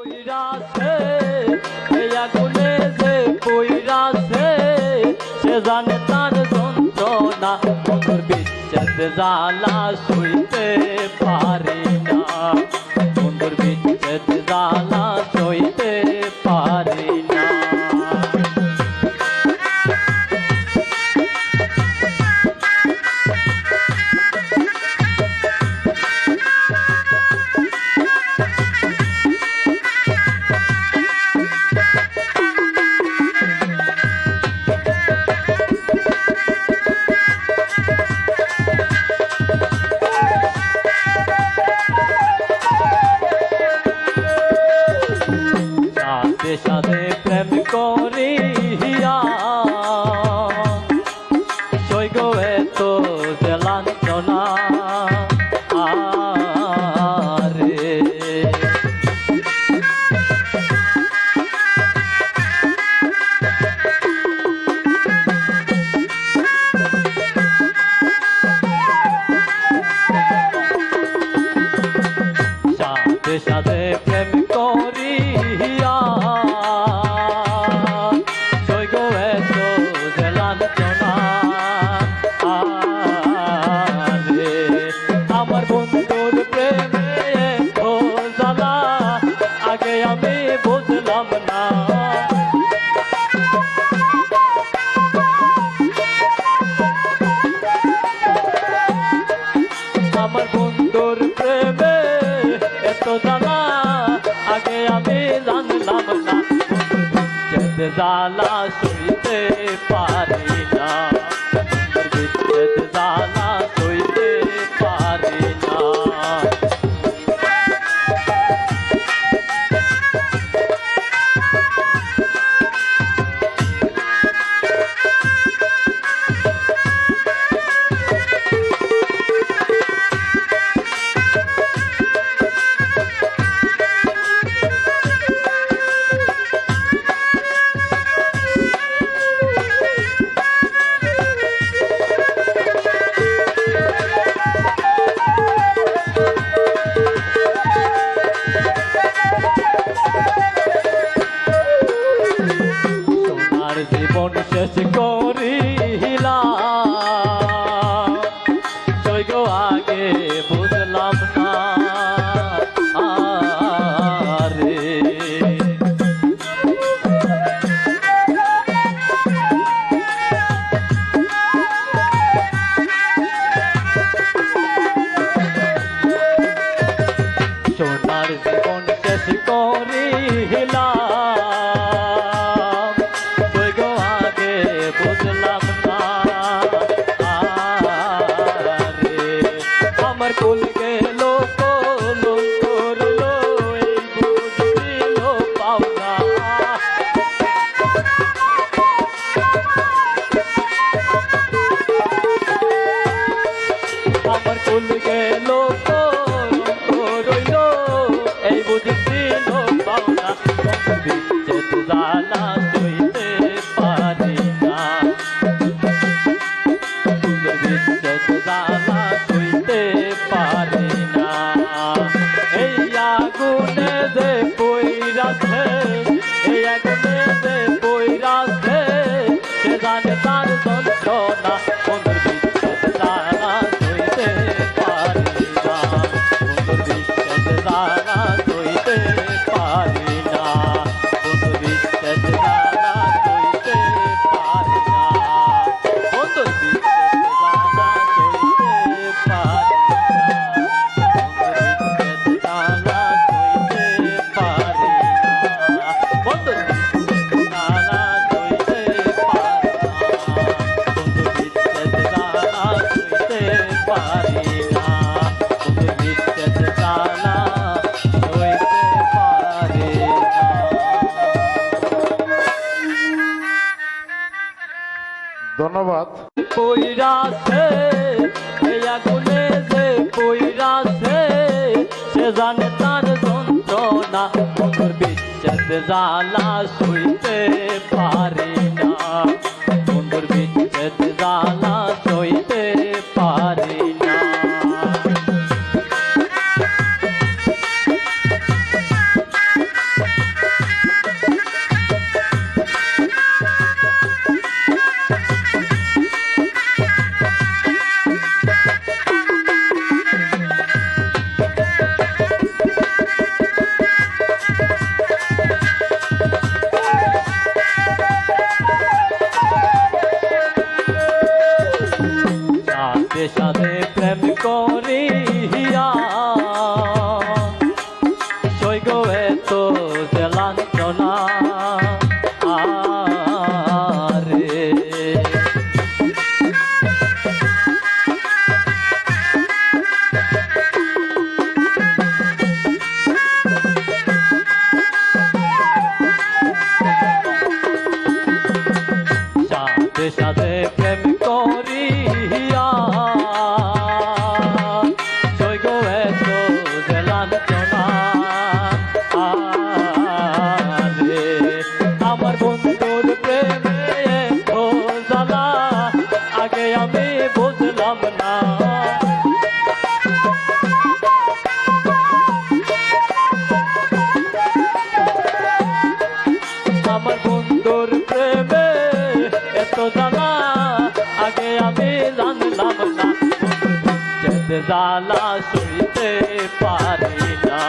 পইরাছে এই আগুনে যে পইরাছে সে জানে তার যন্ত্রণা বন্ধুর বিচ্ছেদ জ্বালা সইতে পারে না বন্ধুর বিচ্ছেদ জ্বালা সইতে পারে না সাথে প্রেম করিয়া সৈগ এত যে লাঞ্ছনা আরে সাথে সাথে প্রেম করিয়া আমার বন্ধুর প্রেমে এত জ্বালা আগে আমি বুঝলাম না আমার বন্ধুর প্রেমে এত জ্বালা আগে আমি জানলাম না বিচ্ছেদ জ্বালা সইতে পারি না বিচ্ছেদ জ্বালা সইতে পারি না জীবন শেষ করিলাম সৈগ আগে বুঝলাম না আরে সোনার জীবন শেষ করিলাম আমার কুল গেল কলঙ্ক রইল এই বুঝিল পাওনা আমার কুল গেল কলঙ্ক রইল এই বুঝিল পাওনা বিচ্ছেদ জ্বালা সইতে পারি না বিচ্ছেদ জ্বালা সইতে পারি না এই আগুনে যে পইরাছে এই আগুনে যে পইরাছে সে জানে তার যন্ত্রণা বন্ধুর বিচ্ছেদ জ্বালা সইতে পারি না বন্ধুর বিচ্ছেদ জ্বালা সইতে পারি না বন্ধুর বিচ্ছেদ জ্বালা সইতে পারি না বন্ধুর ধন্যবাদ। পইরাছে এই আগুনে যে পইরাছে সে জানে তার যন্ত্রণা বন্ধুর বিচ্ছেদ জ্বালা সইতে পারে না বন্ধুর বিচ্ছেদ জ্বালা সইতে পারে না এত যে লাঞ্ছনা আরে সাথে সাথে প্রেম করিয়া সইগ এত যে লাঞ্ছনা আরে আমার বন্ধুর প্রেমে এত জ্বালা আগে আমি বুঝলাম না আমার বন্ধুর প্রেমে এত জ্বালা আগে আমি জানলাম না জ্বালা সইতে পারি না।